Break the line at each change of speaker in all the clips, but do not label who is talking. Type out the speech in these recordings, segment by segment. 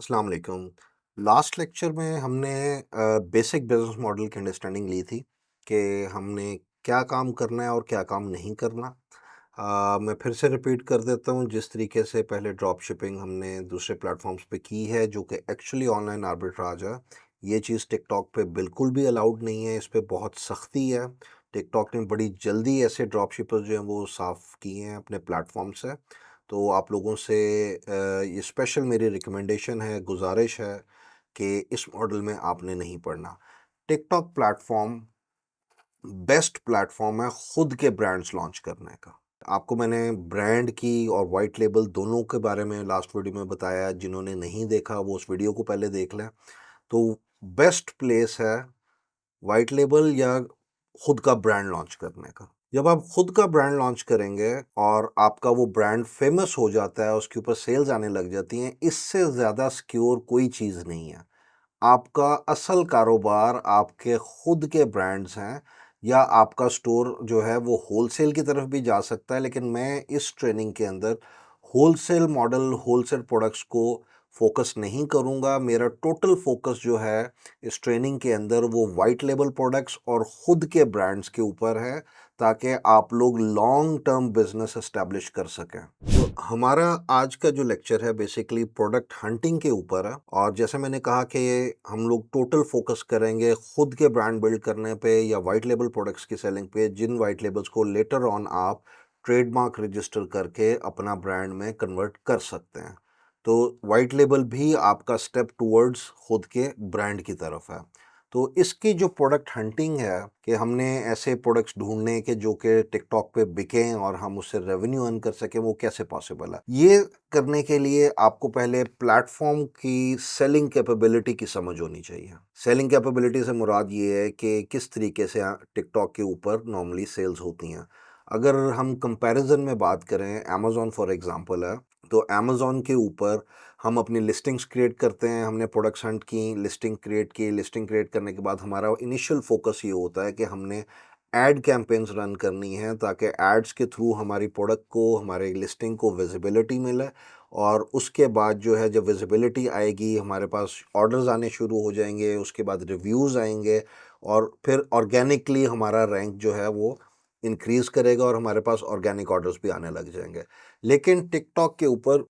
अस्सलाम वालेकुम। Last lecture में हमने बेसिक बिजनेस मॉडल की अंडरस्टैंडिंग ली थी कि हमने क्या काम करना है और क्या काम नहीं करना। मैं फिर से रिपीट कर देता हूँ, जिस तरीके से पहले ड्रॉप शिपिंग हमने दूसरे प्लेटफॉर्म्स पे की है जो कि एक्चुअली ऑनलाइन आर्बिट्राज है, ये चीज़ टिकटॉक पे बिल्कुल भी अलाउड नहीं है। इस पे बहुत सख्ती है। टिकटॉक ने बड़ी जल्दी ऐसे ड्रॉप शिपर्स जो हैं वो साफ़ किए हैं अपने प्लेटफॉर्म से। तो आप लोगों से ये स्पेशल मेरी रिकमेंडेशन है, गुजारिश है कि इस मॉडल में आपने नहीं पढ़ना। टिकटॉक प्लेटफॉर्म बेस्ट प्लेटफॉर्म है खुद के ब्रांड्स लॉन्च करने का। आपको मैंने ब्रांड की और वाइट लेबल दोनों के बारे में लास्ट वीडियो में बताया। जिन्होंने नहीं देखा वो उस वीडियो को पहले देख लें। तो बेस्ट प्लेस है वाइट लेबल या खुद का ब्रांड लॉन्च करने का। जब आप खुद का ब्रांड लॉन्च करेंगे और आपका वो ब्रांड फेमस हो जाता है, उसके ऊपर सेल्स आने लग जाती हैं, इससे ज़्यादा सिक्योर कोई चीज़ नहीं है। आपका असल कारोबार आपके खुद के ब्रांड्स हैं, या आपका स्टोर जो है वो होलसेल की तरफ भी जा सकता है। लेकिन मैं इस ट्रेनिंग के अंदर होलसेल मॉडल, होलसेल प्रोडक्ट्स को फोकस नहीं करूंगा। मेरा टोटल फोकस जो है इस ट्रेनिंग के अंदर वो वाइट लेबल प्रोडक्ट्स और खुद के ब्रांड्स के ऊपर है, ताकि आप लोग लॉन्ग टर्म बिजनेस एस्टेब्लिश कर सकें। तो हमारा आज का जो लेक्चर है बेसिकली प्रोडक्ट हंटिंग के ऊपर है। और जैसे मैंने कहा कि हम लोग टोटल फोकस करेंगे खुद के ब्रांड बिल्ड करने पे या वाइट लेबल प्रोडक्ट्स की सेलिंग पे, जिन वाइट लेबल्स को लेटर ऑन आप ट्रेडमार्क रजिस्टर करके अपना ब्रांड में कन्वर्ट कर सकते हैं। तो वाइट लेबल भी आपका स्टेप टूवर्ड्स खुद के ब्रांड की तरफ है। तो इसकी जो प्रोडक्ट हंटिंग है कि हमने ऐसे प्रोडक्ट्स ढूंढने के जो कि टिकटॉक पे बिकें और हम उससे रेवेन्यू अर्न कर सकें, वो कैसे पॉसिबल है? ये करने के लिए आपको पहले प्लेटफॉर्म की सेलिंग कैपेबिलिटी की समझ होनी चाहिए। सेलिंग कैपेबिलिटी से मुराद ये है कि किस तरीके से टिकटॉक के ऊपर नॉर्मली सेल्स होती हैं। अगर हम कंपैरिजन में बात करें, अमेज़न फॉर एग्जांपल है, तो अमेज़न के ऊपर हम अपनी लिस्टिंग्स क्रिएट करते हैं। हमने प्रोडक्ट्स हंट की, लिस्टिंग क्रिएट की। लिस्टिंग क्रिएट करने के बाद हमारा इनिशियल फोकस ये होता है कि हमने एड कैंपेन्स रन करनी है, ताकि एड्स के थ्रू हमारी प्रोडक्ट को, हमारे लिस्टिंग को विजिबिलिटी मिले। और उसके बाद जो है, जब विजिबिलिटी आएगी, हमारे पास ऑर्डर्स आने शुरू हो जाएंगे, उसके बाद रिव्यूज़ आएंगे, और फिर ऑर्गेनिकली हमारा रैंक जो है वो इंक्रीज़ करेगा और हमारे पास ऑर्गेनिक ऑर्डर्स भी आने लग जाएंगे। लेकिन टिकटॉक के ऊपर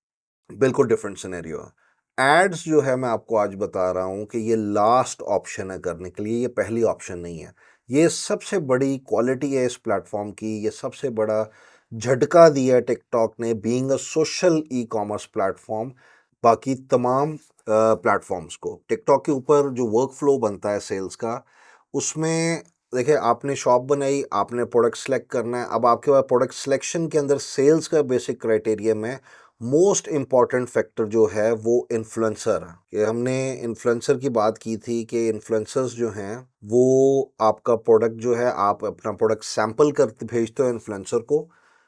बिल्कुल डिफरेंट सिनेरियो है। एड्स जो है, मैं आपको आज बता रहा हूँ कि ये लास्ट ऑप्शन है करने के लिए, ये पहली ऑप्शन नहीं है। ये सबसे बड़ी क्वालिटी है इस प्लेटफॉर्म की, ये सबसे बड़ा झटका दिया है टिकटॉक ने, being a social e commerce platform बाकी तमाम प्लेटफॉर्म्स को। टिकटॉक के ऊपर जो वर्क फ्लो बनता है सेल्स का, उसमें देखिए, आपने शॉप बनाई, आपने प्रोडक्ट सेलेक्ट करना है। अब आपके पास प्रोडक्ट सिलेक्शन के अंदर सेल्स का बेसिक क्राइटेरिया में मोस्ट इम्पॉर्टेंट फैक्टर जो है वो इन्फ्लुएंसर है। कि हमने इन्फ्लुएंसर की बात की थी कि इन्फ्लुएंसर्स जो हैं वो आपका प्रोडक्ट जो है, आप अपना प्रोडक्ट सैंपल करते भेजते हो इन्फ्लुएंसर को।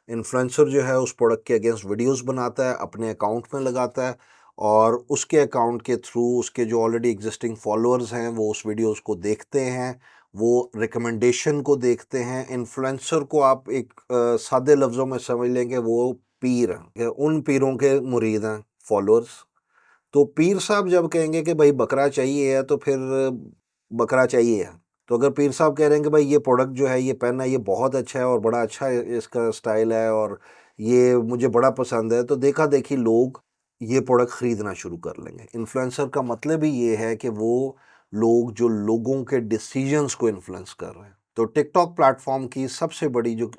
इन्फ्लुएंसर जो है उस प्रोडक्ट के अगेंस्ट वीडियोस बनाता है, अपने अकाउंट में लगाता है, और उसके अकाउंट के थ्रू उसके जो ऑलरेडी एग्जिस्टिंग फॉलोअर्स हैं वो उस वीडियोस को देखते हैं, वो रिकमेंडेशन को देखते हैं। इन्फ्लुएंसर को आप एक सादे लफ्ज़ों में समझ लेंगे, वो पीर हैं, कि उन पीरों के मुरीद हैं फॉलोअर्स। तो पीर साहब जब कहेंगे कि भाई बकरा चाहिए है, तो फिर बकरा चाहिए है। तो अगर पीर साहब कह रहे हैं कि भाई ये प्रोडक्ट जो है, ये पेन है, ये बहुत अच्छा है और बड़ा अच्छा इसका स्टाइल है और ये मुझे बड़ा पसंद है, तो देखा देखी लोग ये प्रोडक्ट खरीदना शुरू कर लेंगे। इन्फ्लुएंसर का मतलब ही ये है कि वो लोग जो लोगों के डिसीजंस को इन्फ्लुएंस कर रहे हैं। तो टिकटॉक प्लेटफॉर्म की सबसे बड़ी जो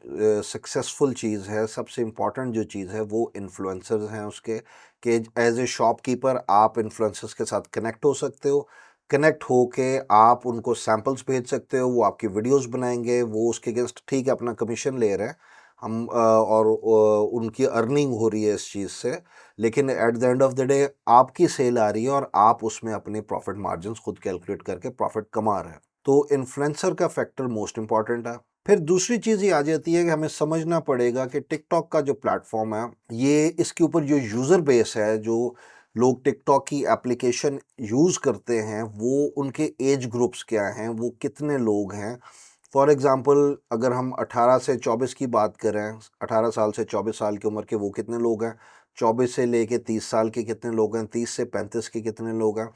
सक्सेसफुल चीज़ है, सबसे इम्पॉर्टेंट जो चीज़ है, वो इन्फ्लुएंसर्स हैं उसके। कि एज ए शॉपकीपर आप इन्फ्लुएंसर्स के साथ कनेक्ट हो सकते हो। कनेक्ट होके आप उनको सैंपल्स भेज सकते हो, वो आपकी वीडियोस बनाएंगे, वो उसके अगेंस्ट ठीक है अपना कमीशन ले रहे हैं हम, और उनकी अर्निंग हो रही है इस चीज़ से। लेकिन at the end of the day आपकी सेल आ रही है और आप उसमें अपने प्रॉफिट मार्जिन्स खुद कैलकुलेट करके प्रॉफिट कमा रहे हैं। तो इन्फ्लुएंसर का फैक्टर मोस्ट इंपॉर्टेंट है। फिर दूसरी चीज़ ये आ जाती है कि हमें समझना पड़ेगा कि टिकटॉक का जो प्लेटफॉर्म है, ये इसके ऊपर जो यूज़र बेस है, जो लोग टिकटॉक की एप्लीकेशन यूज़ करते हैं, वो उनके एज ग्रुप्स क्या हैं, वो कितने लोग हैं। फॉर एग्ज़ाम्पल, अगर हम 18 से 24 की बात करें, 18 साल से 24 साल की उम्र के वो कितने लोग हैं, 24 से लेके 30 साल के कितने लोग हैं, 30 से 35 के कितने लोग हैं।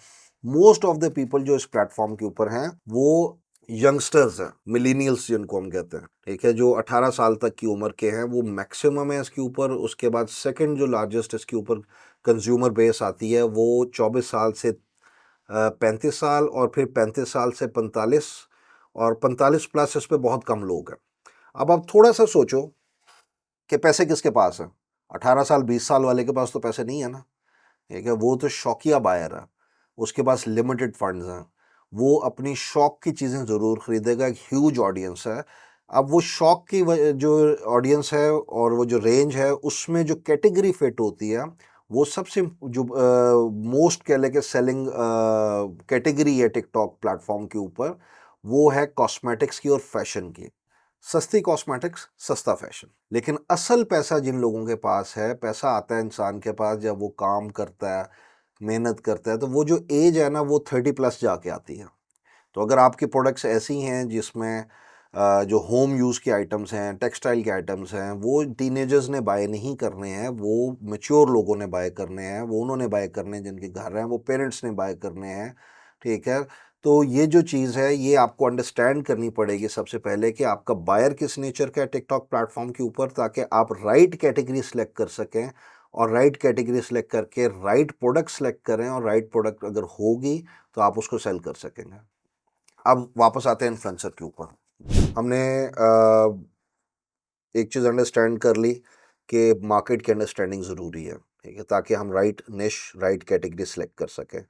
मोस्ट ऑफ द पीपल जो इस प्लेटफॉर्म के ऊपर हैं वो यंगस्टर्स हैं, मिलीनियल्स जिनको हम कहते हैं, ठीक है, जो 18 साल तक की उम्र के हैं, वो मैक्सिमम है इसके ऊपर। उसके बाद सेकंड जो लार्जेस्ट इसके ऊपर कंज्यूमर बेस आती है वो 24 साल से 35 साल, और फिर 35 साल से 45, और 45 प्लस इस पे बहुत कम लोग हैं। अब आप थोड़ा सा सोचो कि पैसे किसके पास है। 18 साल 20 साल वाले के पास तो पैसे नहीं है ना, ठीक है, वो तो शौकिया बायर है, उसके पास लिमिटेड फंड्स हैं, वो अपनी शौक की चीज़ें ज़रूर खरीदेगा। एक ह्यूज ऑडियंस है। अब वो शौक की जो ऑडियंस है और वो जो रेंज है उसमें जो कैटेगरी फिट होती है वो सबसे जो मोस्ट कह लेके सेलिंग कैटेगरी है टिकटॉक प्लेटफॉर्म के ऊपर, वो है कॉस्मेटिक्स की और फैशन की। सस्ती कॉस्मेटिक्स, सस्ता फैशन। लेकिन असल पैसा जिन लोगों के पास है, पैसा आता है इंसान के पास जब वो काम करता है, मेहनत करता है, तो वो जो एज है ना वो 30 प्लस जाके आती है। तो अगर आपकी प्रोडक्ट्स ऐसी हैं जिसमें जो होम यूज़ के आइटम्स हैं, टेक्सटाइल के आइटम्स हैं, वो टीनेजर्स ने बाय नहीं करने हैं, वो मैच्योर लोगों ने बाय करने हैं, वो उन्होंने बाय करने हैं जिनके घर हैं, वो पेरेंट्स ने बाय करने हैं, ठीक है। तो ये जो चीज़ है ये आपको अंडरस्टैंड करनी पड़ेगी सबसे पहले कि आपका बायर किस नेचर का है टिकटॉक प्लेटफॉर्म के ऊपर, ताकि आप राइट कैटेगरी सेलेक्ट कर सकें, और राइट कैटेगरी सेलेक्ट करके राइट प्रोडक्ट सेलेक्ट करें, और राइट प्रोडक्ट अगर होगी तो आप उसको सेल कर सकेंगे। अब वापस आते हैं इन्फ्लुएंसर के ऊपर। हमने एक चीज़ अंडरस्टैंड कर ली कि मार्केट की अंडरस्टैंडिंग ज़रूरी है, ठीक है, ताकि हम राइट निश राइट कैटेगरी सेलेक्ट कर सकें।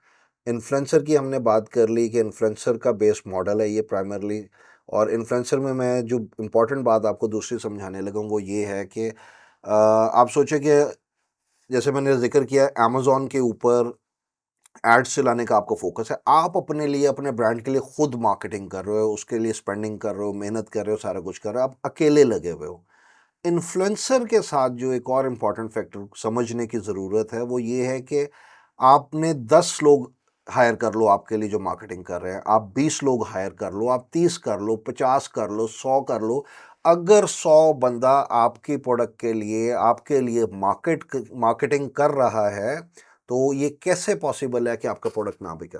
इन्फ्लुएंसर की हमने बात कर ली कि इन्फ्लुएंसर का बेस मॉडल है ये प्राइमरली, और इन्फ्लुएंसर में मैं जो इम्पोर्टेंट बात आपको दूसरी समझाने लगा हूँ वो ये है कि आप सोचें कि जैसे मैंने जिक्र किया अमेज़न के ऊपर एड्स चलाने का आपका फोकस है, आप अपने लिए अपने ब्रांड के लिए खुद मार्केटिंग कर रहे हो, उसके लिए स्पेंडिंग कर रहे हो, मेहनत कर रहे हो, सारा कुछ कर रहे हो, आप अकेले लगे हुए हो। इन्फ्लुएंसर के साथ जो एक और इम्पॉर्टेंट फैक्टर समझने की ज़रूरत है वो ये है कि आपने 10 लोग हायर कर लो आपके लिए जो मार्केटिंग कर रहे हैं, आप 20 लोग हायर कर लो, आप 30 कर लो, 50 कर लो, 100 कर लो। अगर 100 बंदा आपकी प्रोडक्ट के लिए आपके लिए मार्केटिंग कर रहा है तो ये कैसे पॉसिबल है कि आपका प्रोडक्ट ना बिके।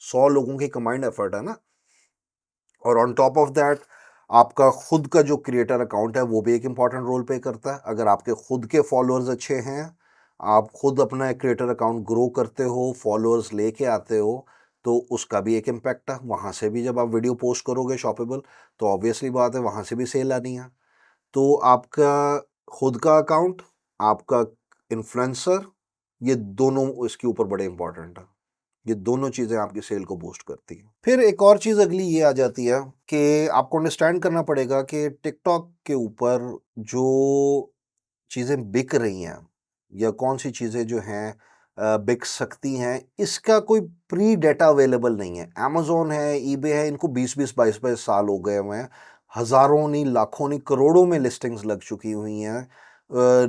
100 लोगों की कंबाइंड एफर्ट है ना। और ऑन टॉप ऑफ दैट आपका खुद का जो क्रिएटर अकाउंट है वो भी एक इम्पॉर्टेंट रोल प्ले करता है। अगर आपके खुद के फॉलोअर्स अच्छे हैं, आप खुद अपना क्रिएटर अकाउंट ग्रो करते हो, फॉलोअर्स लेके आते हो, तो उसका भी एक इम्पैक्ट है। वहाँ से भी जब आप वीडियो पोस्ट करोगे शॉपेबल, तो ऑब्वियसली बात है वहाँ से भी सेल आनी है। तो आपका खुद का अकाउंट, आपका इन्फ्लुएंसर, ये दोनों इसके ऊपर बड़े इंपॉर्टेंट है। ये दोनों चीज़ें आपकी सेल को बूस्ट करती हैं। फिर एक और चीज़ अगली ये आ जाती है कि आपको अंडरस्टैंड करना पड़ेगा कि टिकटॉक के ऊपर जो चीज़ें बिक रही हैं या कौन सी चीज़ें जो हैं बिक सकती हैं, इसका कोई प्री डेटा अवेलेबल नहीं है। अमेज़न है, ईबे है, इनको 20-20, 22-22 साल हो गए हुए हैं। हज़ारों नहीं, लाखों नहीं, करोड़ों में लिस्टिंग्स लग चुकी हुई हैं।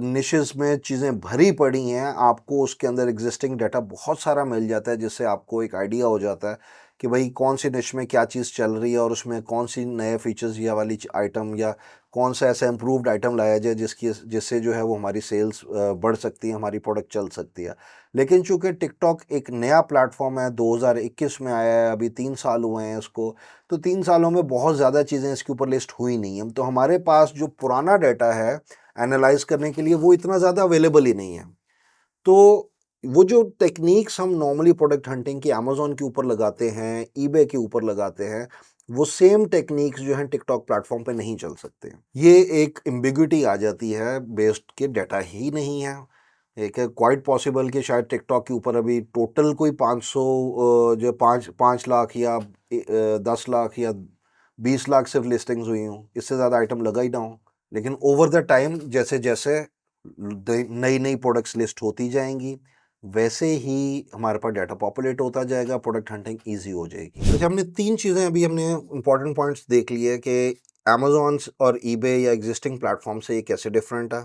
निशेज़ में चीज़ें भरी पड़ी हैं, आपको उसके अंदर एग्ज़िस्टिंग डाटा बहुत सारा मिल जाता है, जिससे आपको एक आइडिया हो जाता है कि भई कौन सी निश में क्या चीज़ चल रही है और उसमें कौन सी नए फीचर्स या वाली आइटम या कौन सा ऐसा इम्प्रूव्ड आइटम लाया जाए जिससे जो है वो हमारी सेल्स बढ़ सकती है, हमारी प्रोडक्ट चल सकती है। लेकिन चूँकि टिकटॉक एक नया प्लेटफ़ॉर्म है, 2021 में आया है, अभी 3 साल हुए हैं इसको, तो 3 सालों में बहुत ज़्यादा चीज़ें इसके ऊपर लिस्ट हुई नहीं हैं। तो हमारे पास जो पुराना डाटा है एनालाइज़ करने के लिए वो इतना ज़्यादा अवेलेबल ही नहीं है। तो वो जो टेक्नीक्स हम नॉर्मली प्रोडक्ट हंटिंग की अमेज़न के ऊपर लगाते हैं, ईबे के ऊपर लगाते हैं, वो सेम टेक्नीक्स जो हैं टिकटॉक प्लेटफ़ॉर्म पे नहीं चल सकते। ये एक एम्बिग्युइटी आ जाती है बेस्ड के डाटा ही नहीं है। एक है क्वाइट पॉसिबल कि शायद टिकटॉक के ऊपर अभी टोटल कोई 500 जो 5 लाख या 10 लाख या 20 लाख सिर्फ लिस्टिंग्स हुई हों, इससे ज़्यादा आइटम लगा ही ना हो। लेकिन ओवर द टाइम जैसे-जैसे नई-नई प्रोडक्ट्स लिस्ट होती जाएँगी, वैसे ही हमारे पास डाटा पॉपुलेट होता जाएगा, प्रोडक्ट हंटिंग ईज़ी हो जाएगी। अच्छा, हमने 3 चीज़ें अभी हमने इम्पोर्टेंट पॉइंट्स देख लिए कि अमेज़न और ईबे या एग्ज़िस्टिंग प्लेटफ़ॉर्म से ये कैसे डिफरेंट है,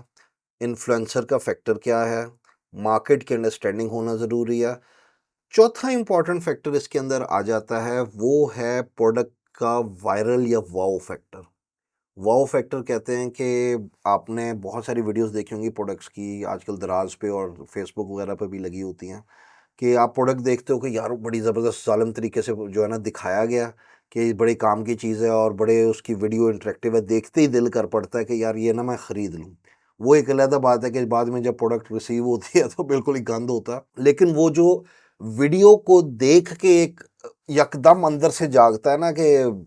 इन्फ्लुएंसर का फैक्टर क्या है, मार्केट की अंडरस्टैंडिंग होना ज़रूरी है। चौथा इम्पोर्टेंट फैक्टर इसके अंदर आ जाता है, वो है प्रोडक्ट का वायरल या वाओ फैक्टर। वाओ फैक्टर कहते हैं कि आपने बहुत सारी वीडियोस देखी होंगी प्रोडक्ट्स की, आजकल दराज पे और फेसबुक वगैरह पे भी लगी होती हैं, कि आप प्रोडक्ट देखते हो कि यार बड़ी ज़बरदस्त ज़ालिम तरीके से जो है ना दिखाया गया कि बड़े काम की चीज़ है और बड़े उसकी वीडियो इंटरेक्टिव है, देखते ही दिल कर पड़ता है कि यार ये ना मैं ख़रीद लूँ। वो एक अलग बात है कि बाद में जब प्रोडक्ट रिसीव होती है तो बिल्कुल ही गंद होता है, लेकिन वो जो वीडियो को देख के एक यकदम अंदर से जागता है ना कि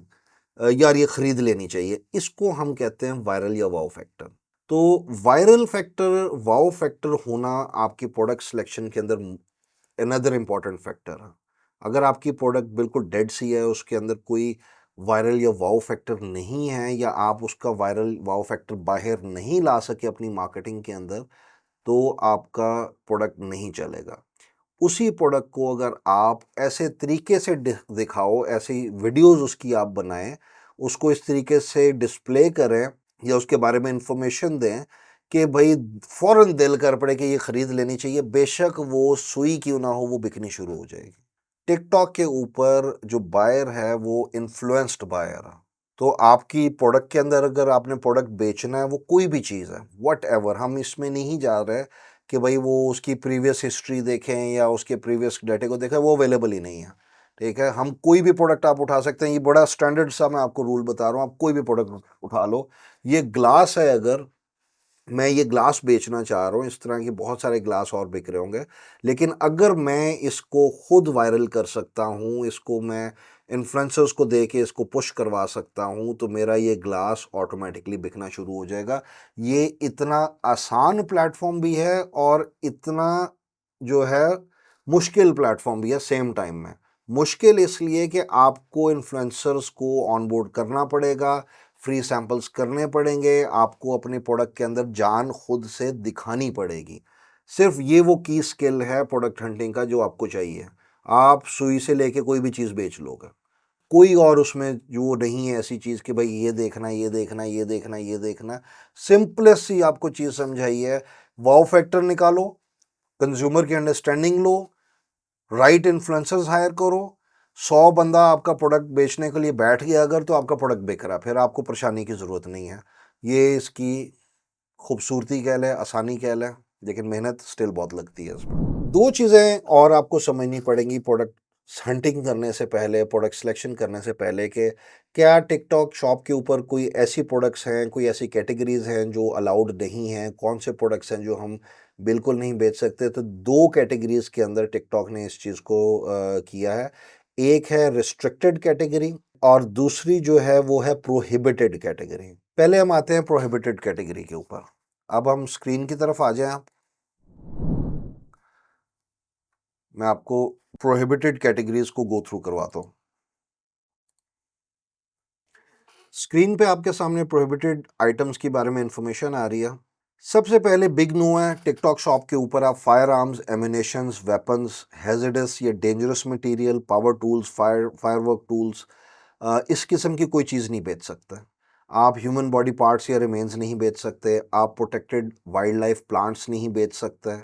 यार ये ख़रीद लेनी चाहिए, इसको हम कहते हैं वायरल या वाओ फैक्टर। तो वायरल फैक्टर, वाओ फैक्टर होना आपकी प्रोडक्ट सिलेक्शन के अंदर अनदर इम्पॉर्टेंट फैक्टर है। अगर आपकी प्रोडक्ट बिल्कुल डेड सी है, उसके अंदर कोई वायरल या वाओ फैक्टर नहीं है, या आप उसका वायरल वाओ फैक्टर बाहर नहीं ला सके अपनी मार्केटिंग के अंदर, तो आपका प्रोडक्ट नहीं चलेगा। उसी प्रोडक्ट को अगर आप ऐसे तरीके से दिखाओ, ऐसी वीडियोस उसकी आप बनाएं, उसको इस तरीके से डिस्प्ले करें या उसके बारे में इंफॉर्मेशन दें कि भाई फौरन दिल कर पड़े कि ये खरीद लेनी चाहिए, बेशक वो सुई क्यों ना हो, वो बिकनी शुरू हो जाएगी। टिकटॉक के ऊपर जो बायर है वो इन्फ्लुएंस्ड बायर है। तो आपकी प्रोडक्ट के अंदर अगर आपने प्रोडक्ट बेचना है, वो कोई भी चीज़ है, वट एवर, हम इसमें नहीं जा रहे कि भाई वो उसकी प्रीवियस हिस्ट्री देखें या उसके प्रीवियस डाटे को देखें, वो अवेलेबल ही नहीं है। ठीक है, हम कोई भी प्रोडक्ट आप उठा सकते हैं, ये बड़ा स्टैंडर्ड सा मैं आपको रूल बता रहा हूँ, आप कोई भी प्रोडक्ट उठा लो। ये ग्लास है, अगर मैं ये ग्लास बेचना चाह रहा हूँ, इस तरह के बहुत सारे ग्लास और बिक रहे होंगे, लेकिन अगर मैं इसको खुद वायरल कर सकता हूँ, इसको मैं इन्फ्लुएंसर्स को दे के इसको पुश करवा सकता हूँ, तो मेरा ये ग्लास ऑटोमेटिकली बिकना शुरू हो जाएगा। ये इतना आसान प्लेटफॉर्म भी है और इतना जो है मुश्किल प्लेटफॉर्म भी है सेम टाइम में। मुश्किल इसलिए कि आपको इन्फ्लुएंसर्स को ऑनबोर्ड करना पड़ेगा, फ्री सैंपल्स करने पड़ेंगे, आपको अपने प्रोडक्ट के अंदर जान खुद से दिखानी पड़ेगी। सिर्फ ये वो की स्किल है प्रोडक्ट हंटिंग का जो आपको चाहिए। आप सुई से लेके कोई भी चीज़ बेच लोगे, कोई और उसमें जो नहीं है ऐसी चीज़ कि भाई ये देखना, ये देखना, ये देखना, ये देखना। सिंपलेस्ट सी आपको चीज़ समझाई है, वाओ फैक्टर निकालो, कंज्यूमर की अंडरस्टैंडिंग लो, राइट इन्फ्लुएंसर्स हायर करो, 100 बंदा आपका प्रोडक्ट बेचने के लिए बैठ गया अगर, तो आपका प्रोडक्ट बिक रहा, फिर आपको परेशानी की ज़रूरत नहीं है। ये इसकी खूबसूरती कह लें, आसानी कह लें, लेकिन मेहनत स्टिल बहुत लगती है इसमें। दो चीज़ें और आपको समझनी पड़ेंगी प्रोडक्ट हंटिंग करने से पहले, प्रोडक्ट सिलेक्शन करने से पहले, कि क्या टिकटॉक शॉप के ऊपर कोई ऐसी प्रोडक्ट्स हैं, कोई ऐसी कैटेगरीज हैं जो अलाउड नहीं हैं, कौन से प्रोडक्ट्स हैं जो हम बिल्कुल नहीं बेच सकते। तो दो कैटेगरीज के अंदर टिकटॉक ने इस चीज़ को किया है। एक है रिस्ट्रिक्टेड कैटेगरी और दूसरी जो है वो है प्रोहिबिटेड कैटेगरी। पहले हम आते हैं प्रोहिबिटेड कैटेगरी के ऊपर। अब हम स्क्रीन की तरफ आ जाएं आप, मैं आपको प्रोहिबिटेड कैटेगरीज को गो थ्रू करवाता हूँ। स्क्रीन पे आपके सामने प्रोहिबिटेड आइटम्स के बारे में इंफॉर्मेशन आ रही है। सबसे पहले बिग नो है, टिकटॉक शॉप के ऊपर आप firearms, ammunitions, weapons, hazardous या dangerous material, power tools, firework tools, इस किस्म की कोई चीज़ नहीं बेच सकते। आप ह्यूमन बॉडी पार्ट्स या रिमेन्स नहीं बेच सकते, आप प्रोटेक्टेड वाइल्ड लाइफ प्लांट्स नहीं बेच सकते।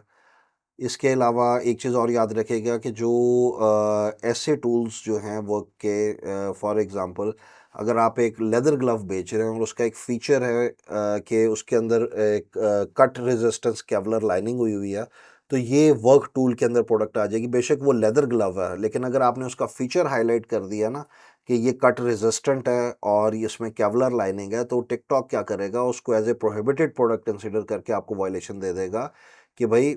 इसके अलावा एक चीज़ और याद रखिएगा कि जो ऐसे टूल्स जो हैं वर्क के, फॉर एग्ज़ाम्पल अगर आप एक लेदर ग्लव बेच रहे हैं और उसका एक फ़ीचर है कि उसके अंदर एक कट रेजिस्टेंस केवलर लाइनिंग हुई हुई है, तो ये वर्क टूल के अंदर प्रोडक्ट आ जाएगी। बेशक वो लेदर ग्लव है, लेकिन अगर आपने उसका फ़ीचर हाईलाइट कर दिया ना कि ये कट रेजिस्टेंट है और इसमें केवलर लाइनिंग है, तो टिकटॉक क्या करेगा, उसको as a prohibited product consider करके आपको वायलेशन दे देगा कि भाई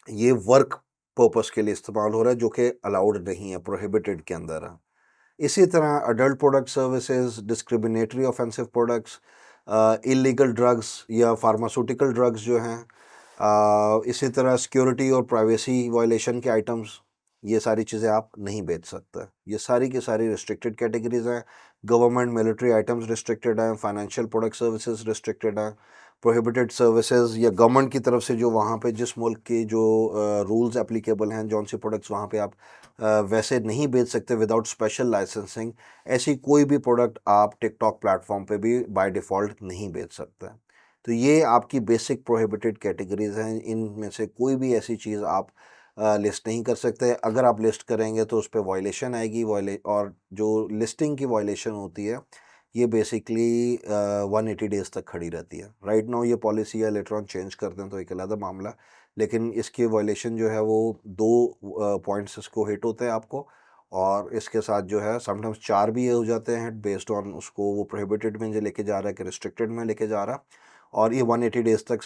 ये वर्क पर्पस के लिए इस्तेमाल हो रहा है, जो कि अलाउड नहीं है, प्रोहिबिटेड के अंदर है। इसी तरह adult product services, discriminatory offensive products, illegal drugs या फार्मास्यूटिकल ड्रग्स जो हैं, इसी तरह सिक्योरिटी और प्राइवेसी वायलेशन के आइटम्स, ये सारी चीज़ें आप नहीं बेच सकते। ये सारी की सारी रिस्ट्रिक्टेड कैटेगरीज हैं। गवर्नमेंट मिलिट्री आइटम्स रिस्ट्रिक्टेड हैं, फाइनेंशियल प्रोडक्ट सर्विसेज रिस्ट्रिक्टेड हैं। प्रोहिबिटेड सर्विसेज या गवर्नमेंट की तरफ से जो वहाँ पे जिस मुल्क के जो रूल्स एप्लीकेबल हैं, जौन सी प्रोडक्ट्स वहाँ पे आप वैसे नहीं बेच सकते विदाउट स्पेशल लाइसेंसिंग, ऐसी कोई भी प्रोडक्ट आप टिकटॉक प्लेटफॉर्म पे भी बाय डिफ़ॉल्ट नहीं बेच सकते। तो ये आपकी बेसिक प्रोहिबिटेड कैटेगरीज हैं, इनमें से कोई भी ऐसी चीज़ आप लिस्ट नहीं कर सकते। अगर आप लिस्ट करेंगे तो उस पर वायलेशन आएगी, और जो लिस्टिंग की वायलेशन होती है ये बेसिकली 180 डेज़ तक खड़ी रहती है। राइट नाउ ये पॉलिसी या लेटर ऑन चेंज कर दें तो एक अलग मामला, लेकिन इसकी वायलेशन जो है वो 2 पॉइंट्स इसको हिट होते हैं आपको, और इसके साथ जो है समटाइम्स 4 भी ये हो जाते हैं बेस्ड ऑन उसको वो प्रोहिबिटेड में जो लेके जा रहा है कि रिस्ट्रिक्टेड में लेके जा रहा है, और ये 180 डेज़ तक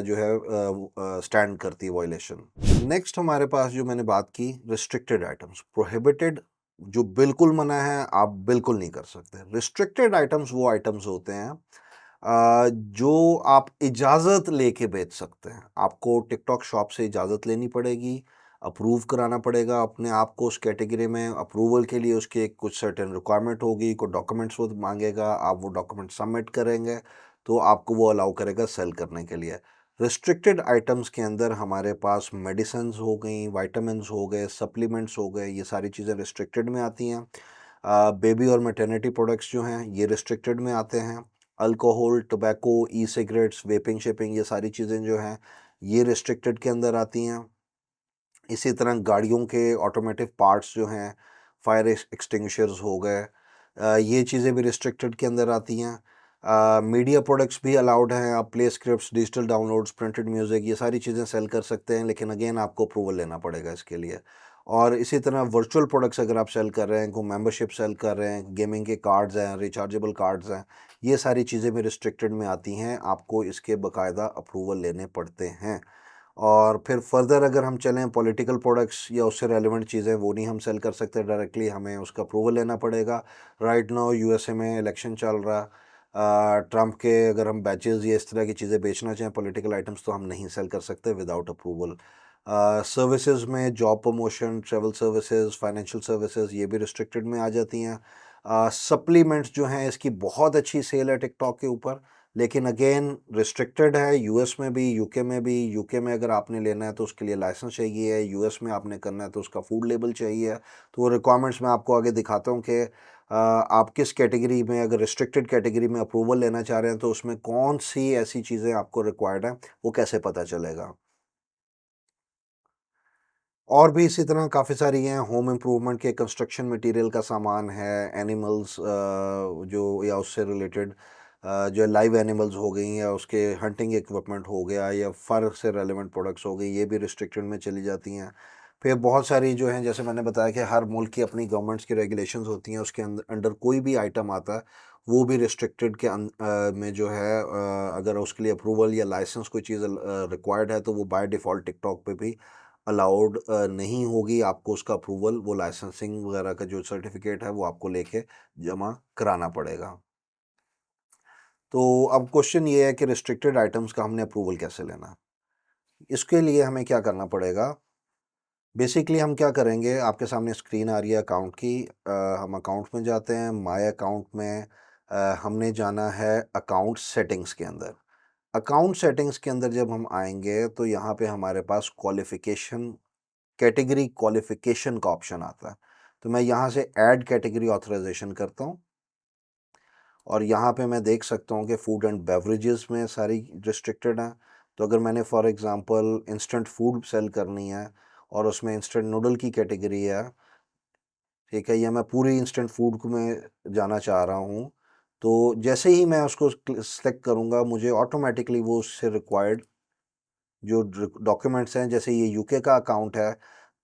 जो है स्टैंड करती है वायलेशन। नेक्स्ट हमारे पास जो मैंने बात की रिस्ट्रिक्टेड आइटम्स, प्रोहिबिटेड जो बिल्कुल मना है आप बिल्कुल नहीं कर सकते। रिस्ट्रिक्टेड आइटम्स वो आइटम्स होते हैं जो आप इजाज़त लेके बेच सकते हैं। आपको टिकटॉक शॉप से इजाज़त लेनी पड़ेगी, अप्रूव कराना पड़ेगा अपने आप को उस कैटेगरी में। अप्रूवल के लिए उसके कुछ सर्टेन रिक्वायरमेंट होगी, कोई डॉक्यूमेंट्स वो माँगेगा, आप वो डॉक्यूमेंट सबमिट करेंगे, तो आपको वो अलाउ करेगा सेल करने के लिए। रिस्ट्रिक्टेड आइटम्स के अंदर हमारे पास मेडिसिन्स हो गई, विटामिन्स हो गए, सप्लीमेंट्स हो गए, ये सारी चीज़ें रिस्ट्रिक्टेड में आती हैं। बेबी और मैटरनिटी प्रोडक्ट्स जो हैं ये रिस्ट्रिक्टेड में आते हैं। अल्कोहल, टोबैको, ई सिगरेट्स, वेपिंग शेपिंग ये सारी चीज़ें जो हैं ये रिस्ट्रिक्टेड के अंदर आती हैं। इसी तरह गाड़ियों के ऑटोमेटिव पार्ट्स जो हैं, फायर एक्सटिंग्विशर्स हो गए, ये चीज़ें भी रिस्ट्रिक्टेड के अंदर आती हैं। मीडिया प्रोडक्ट्स भी अलाउड हैं, आप play scripts, digital downloads, printed music ये सारी चीज़ें सेल कर सकते हैं, लेकिन अगेन आपको अप्रूवल लेना पड़ेगा इसके लिए। और इसी तरह वर्चुअल प्रोडक्ट्स अगर आप सेल कर रहे हैं, कोई मेंबरशिप सेल कर रहे हैं, गेमिंग के कार्ड्स हैं, रिचार्जेबल कार्ड्स हैं, ये सारी चीज़ें भी रिस्ट्रिक्टेड में आती हैं, आपको इसके बाकायदा अप्रूवल लेने पड़ते हैं। और फिर फर्दर अगर हम चलें पॉलिटिकल प्रोडक्ट्स या उससे रेलेवेंट चीज़ें वो नहीं हम सेल कर सकते डायरेक्टली, हमें उसका अप्रूवल लेना पड़ेगा। राइट नाउ यूएसए में इलेक्शन चल रहा, ट्रंप के अगर हम बैचेस या इस तरह की चीज़ें बेचना चाहें पॉलिटिकल आइटम्स तो हम नहीं सेल कर सकते विदाउट अप्रूवल। सर्विसेज में job promotion, travel services, financial services ये भी रिस्ट्रिक्टेड में आ जाती हैं। सप्लीमेंट्स जो हैं इसकी बहुत अच्छी सेल है टिकटॉक के ऊपर, लेकिन अगेन रिस्ट्रिक्टेड है यूएस में भी, यूके में भी। यूके में अगर आपने लेना है तो उसके लिए लाइसेंस चाहिए, यूएस में आपने करना है तो उसका फूड लेबल चाहिए। तो वो रिक्वायरमेंट्स मैं आपको आगे दिखाता हूँ कि आप किस कैटेगरी में, अगर रिस्ट्रिक्टेड कैटेगरी में अप्रूवल लेना चाह रहे हैं तो उसमें कौन सी ऐसी चीज़ें आपको रिक्वायर्ड हैं, वो कैसे पता चलेगा। और भी इसी तरह काफ़ी सारी हैं, होम इम्प्रूवमेंट के कंस्ट्रक्शन मटेरियल का सामान है, एनिमल्स जो या उससे रिलेटेड जो लाइव एनिमल्स हो गई या उसके हंटिंग इक्विपमेंट हो गया या फर से रेलेवेंट प्रोडक्ट्स हो गई, ये भी रिस्ट्रिक्टेड में चली जाती हैं। फिर बहुत सारी जो हैं, जैसे मैंने बताया कि हर मुल्क की अपनी गवर्नमेंट्स की रेगुलेशंस होती हैं, उसके अंडर कोई भी आइटम आता है वो भी रिस्ट्रिक्टेड के में जो है, अगर उसके लिए अप्रूवल या लाइसेंस कोई चीज़ रिक्वायर्ड है तो वो बाय डिफ़ॉल्ट टिकटॉक पे भी अलाउड नहीं होगी। आपको उसका अप्रूवल, वो लाइसेंसिंग वगैरह का जो सर्टिफिकेट है वो आपको लेके जमा कराना पड़ेगा। तो अब क्वेश्चन ये है कि रिस्ट्रिक्टेड आइटम्स का हमने अप्रूवल कैसे लेना? इसके लिए हमें क्या करना पड़ेगा? बेसिकली हम क्या करेंगे, आपके सामने स्क्रीन आ रही है अकाउंट की, हम अकाउंट में जाते हैं, माय अकाउंट में हमने जाना है अकाउंट सेटिंग्स के अंदर। अकाउंट सेटिंग्स के अंदर जब हम आएँगे तो यहाँ पे हमारे पास क्वालिफ़िकेशन, कैटेगरी क्वालिफ़िकेशन का ऑप्शन आता है। तो मैं यहाँ से ऐड कैटेगरी ऑथराइज़ेशन करता हूँ, और यहाँ पे मैं देख सकता हूँ कि फूड एंड बेवरेजेस में सारी रिस्ट्रिक्टेड हैं। तो अगर मैंने for example instant food sale करनी है और उसमें इंस्टेंट नूडल की कैटेगरी है, ठीक है, या मैं पूरी इंस्टेंट फूड को मैं जाना चाह रहा हूँ, तो जैसे ही मैं उसको सेलेक्ट करूँगा मुझे ऑटोमेटिकली वो उससे रिक्वायर्ड जो डॉक्यूमेंट्स हैं, जैसे ये यूके का अकाउंट है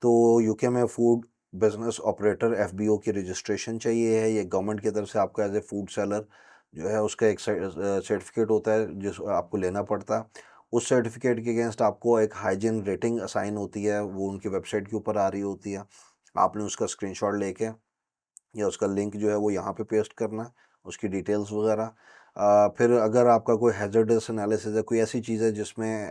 तो यूके में फूड बिजनेस ऑपरेटर एफबीओ की रजिस्ट्रेशन चाहिए है। ये गवर्नमेंट की तरफ से आपको एज ए फूड सेलर जो है उसका एक सर्टिफिकेट होता है जिस आपको लेना पड़ता है। उस सर्टिफिकेट के अगेंस्ट आपको एक हाइजीन रेटिंग असाइन होती है, वो उनकी वेबसाइट के ऊपर आ रही होती है। आपने उसका स्क्रीनशॉट लेके या उसका लिंक जो है वो यहाँ पे पेस्ट करना है, उसकी डिटेल्स वगैरह। फिर अगर आपका कोई हैज़र्डस एनालिसिस है, कोई ऐसी चीज़ है जिसमें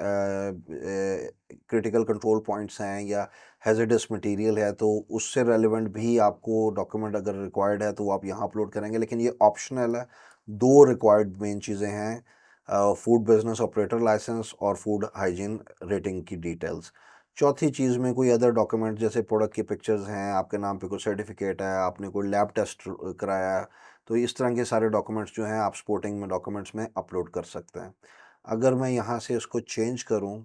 क्रिटिकल कंट्रोल पॉइंट्स हैं या हैज़र्डस मटेरियल है, तो उससे रेलेवेंट भी आपको डॉक्यूमेंट अगर रिक्वायर्ड है तो वो आप यहाँ अपलोड करेंगे, लेकिन ये ऑप्शनल है। 2 रिक्वायर्ड मेन चीज़ें हैं, फूड बिज़नेस ऑपरेटर लाइसेंस और फूड हाइजीन रेटिंग की डिटेल्स। चौथी चीज़ में कोई अदर डॉक्यूमेंट जैसे प्रोडक्ट की पिक्चर्स हैं, आपके नाम पे कोई सर्टिफिकेट है, आपने कोई लैब टेस्ट कराया है, तो इस तरह के सारे डॉक्यूमेंट्स जो हैं आप सपोर्टिंग में डॉक्यूमेंट्स में अपलोड कर सकते हैं। अगर मैं यहाँ से इसको चेंज करूँ,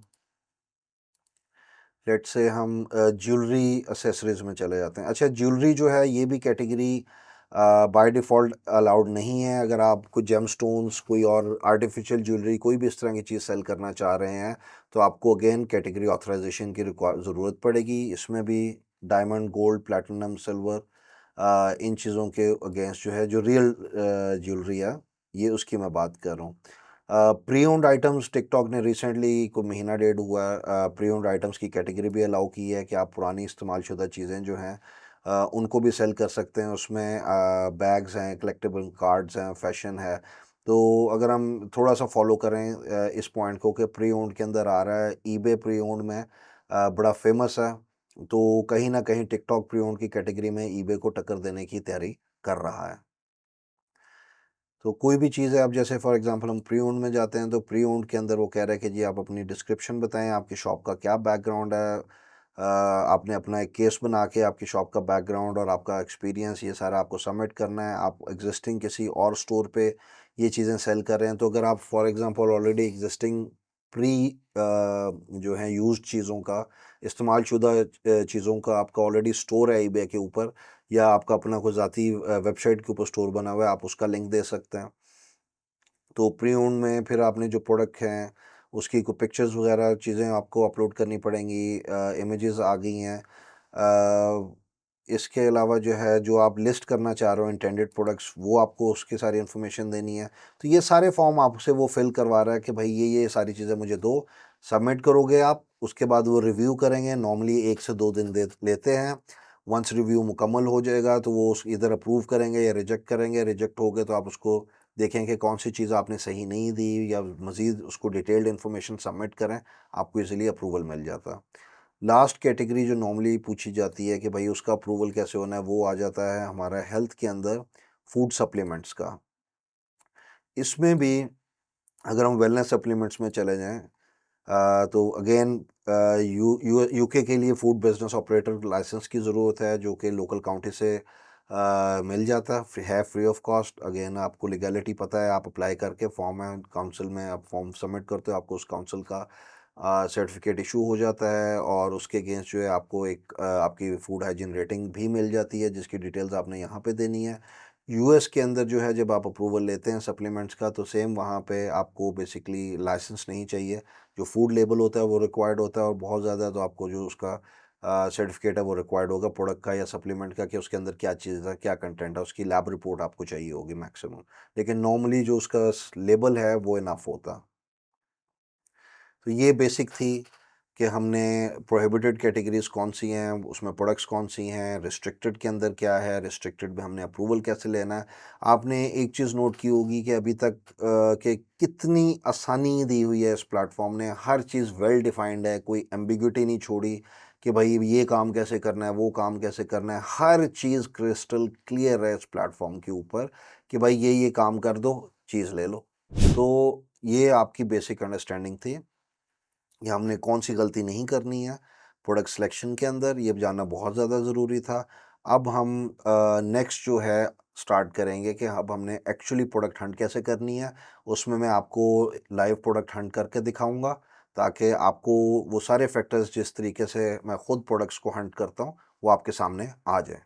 लेट्स से हम ज्वेलरी एक्सेसरीज़ में चले जाते हैं। अच्छा, ज्वेलरी जो है ये भी कैटेगरी बाय डिफ़ॉल्ट अलाउड नहीं है। अगर आप कोई जेमस्टोन्स, कोई और आर्टिफ़िशियल ज्वेलरी, कोई भी इस तरह की चीज़ सेल करना चाह रहे हैं, तो आपको अगेन कैटेगरी ऑथराइज़ेशन की ज़रूरत पड़ेगी। इसमें भी डायमंड, गोल्ड, प्लैटिनम, सिल्वर, इन चीज़ों के अगेंस्ट जो है, जो रियल ज्वेलरी है, ये उसकी मैं बात कर रहा हूँ। प्री ओन्ड आइटम्स, टिकटॉक ने रिसेंटली कोई महीना डेढ़ हुआ प्री ओन्ड आइटम्स की कैटेगरी भी अलाउ की है कि आप पुरानी इस्तेमालशुदा चीज़ें जो हैं उनको भी सेल कर सकते हैं। उसमें बैग्स हैं, कलेक्टिबल कार्ड्स हैं, फैशन है। तो अगर हम थोड़ा सा फॉलो करें इस पॉइंट को कि प्री ओन्ड के अंदर आ रहा है, ईबे प्री ओन्ड में बड़ा फेमस है। तो कहीं ना कहीं टिकटॉक प्री ओन्ड की कैटेगरी में ईबे को टक्कर देने की तैयारी कर रहा है। तो कोई भी चीज़ है, अब जैसे फॉर एग्जांपल हम प्री ओन्ड में जाते हैं, तो प्री ओन्ड के अंदर वो कह रहा है कि जी आप अपनी डिस्क्रिप्शन बताएं, आपकी शॉप का क्या बैकग्राउंड है। आपने अपना एक केस बना के आपकी शॉप का बैकग्राउंड और आपका एक्सपीरियंस ये सारा आपको सबमिट करना है। आप एग्जिस्टिंग किसी और स्टोर पे ये चीज़ें सेल कर रहे हैं, तो अगर आप for example already existing pre जो है यूज्ड चीज़ों का, इस्तेमाल शुदा चीज़ों का आपका ऑलरेडी स्टोर है ईबे के ऊपर, या आपका अपना कोई ज़ाती वेबसाइट के ऊपर स्टोर बना हुआ है, आप उसका लिंक दे सकते हैं। तो प्री ओन्ड में फिर आपने जो प्रोडक्ट हैं, उसकी कोई पिक्चर्स वगैरह चीज़ें आपको अपलोड करनी पड़ेंगी, इमेजेस आ गई हैं। इसके अलावा जो है, जो आप लिस्ट करना चाह रहे हो इंटेंडेड प्रोडक्ट्स, वो आपको उसकी सारी इन्फॉर्मेशन देनी है। तो ये सारे फॉर्म आपसे वो फिल करवा रहा है कि भाई ये सारी चीज़ें मुझे दो, सबमिट करोगे आप, उसके बाद वो रिव्यू करेंगे। नॉर्मली 1 से 2 दिन दे लेते हैं। वंस रिव्यू मुकम्मल हो जाएगा तो वो उस इधर अप्रूव करेंगे या रिजेक्ट करेंगे। रिजेक्ट हो गए तो आप उसको देखें कि कौन सी चीज़ आपने सही नहीं दी, या मज़ीद उसको डिटेल्ड इन्फॉर्मेशन सबमिट करें, आपको इजीली अप्रूवल मिल जाता है। लास्ट कैटेगरी जो नॉर्मली पूछी जाती है कि भाई उसका अप्रूवल कैसे होना है, वो आ जाता है हमारा हेल्थ के अंदर फूड सप्लीमेंट्स का। इसमें भी अगर हम वेलनेस सप्लीमेंट्स में चले जाएँ, तो अगेन यूके के लिए फूड बिजनेस ऑपरेटर लाइसेंस की ज़रूरत है, जो कि लोकल काउंटी से मिल जाता है फ्री ऑफ कॉस्ट। अगेन आपको लीगैलिटी पता है, आप अप्लाई करके फॉर्म है काउंसिल में, आप फॉर्म सबमिट करते हो, आपको उस काउंसिल का सर्टिफिकेट इशू हो जाता है, और उसके अगेंस्ट जो है आपको एक आपकी फूड हाइजीन रेटिंग भी मिल जाती है, जिसकी डिटेल्स आपने यहाँ पे देनी है। यूएस के अंदर जो है, जब आप अप्रूवल लेते हैं सप्लीमेंट्स का, तो सेम वहाँ पे आपको बेसिकली लाइसेंस नहीं चाहिए। जो फूड लेबल होता है वो रिक्वायर्ड होता है, और बहुत ज़्यादा तो आपको जो उसका सर्टिफिकेट है वो रिक्वायर्ड होगा प्रोडक्ट का या सप्लीमेंट का, कि उसके अंदर क्या चीज़ है, क्या कंटेंट है, उसकी लैब रिपोर्ट आपको चाहिए होगी मैक्सिमम। लेकिन नॉर्मली जो उसका लेबल है वो इनफ होता। तो ये बेसिक थी कि हमने प्रोहिबिटेड कैटेगरीज कौन सी हैं, उसमें प्रोडक्ट्स कौन सी हैं, रिस्ट्रिक्टेड के अंदर क्या है, रिस्ट्रिक्टेड में हमने अप्रूवल कैसे लेना है। आपने एक चीज़ नोट की होगी कि अभी तक कि कितनी आसानी दी हुई है इस प्लेटफॉर्म ने, हर चीज़ वेल डिफाइंड है, कोई एम्बिग्यूटी नहीं छोड़ी कि भाई ये काम कैसे करना है, वो काम कैसे करना है। हर चीज़ क्रिस्टल क्लियर है इस प्लेटफॉर्म के ऊपर कि भाई ये काम कर दो, चीज़ ले लो। तो ये आपकी बेसिक अंडरस्टैंडिंग थी, या हमने कौन-सी गलती नहीं करनी है प्रोडक्ट सिलेक्शन के अंदर, ये जानना बहुत ज़्यादा ज़रूरी था। अब हम नेक्स्ट जो है स्टार्ट करेंगे कि अब हमने एक्चुअली प्रोडक्ट हंट कैसे करनी है। उसमें मैं आपको लाइव प्रोडक्ट हंट करके दिखाऊँगा, ताकि आपको वो सारे फैक्टर्स जिस तरीके से मैं खुद प्रोडक्ट्स को हंट करता हूँ, वो आपके सामने आ जाएँ।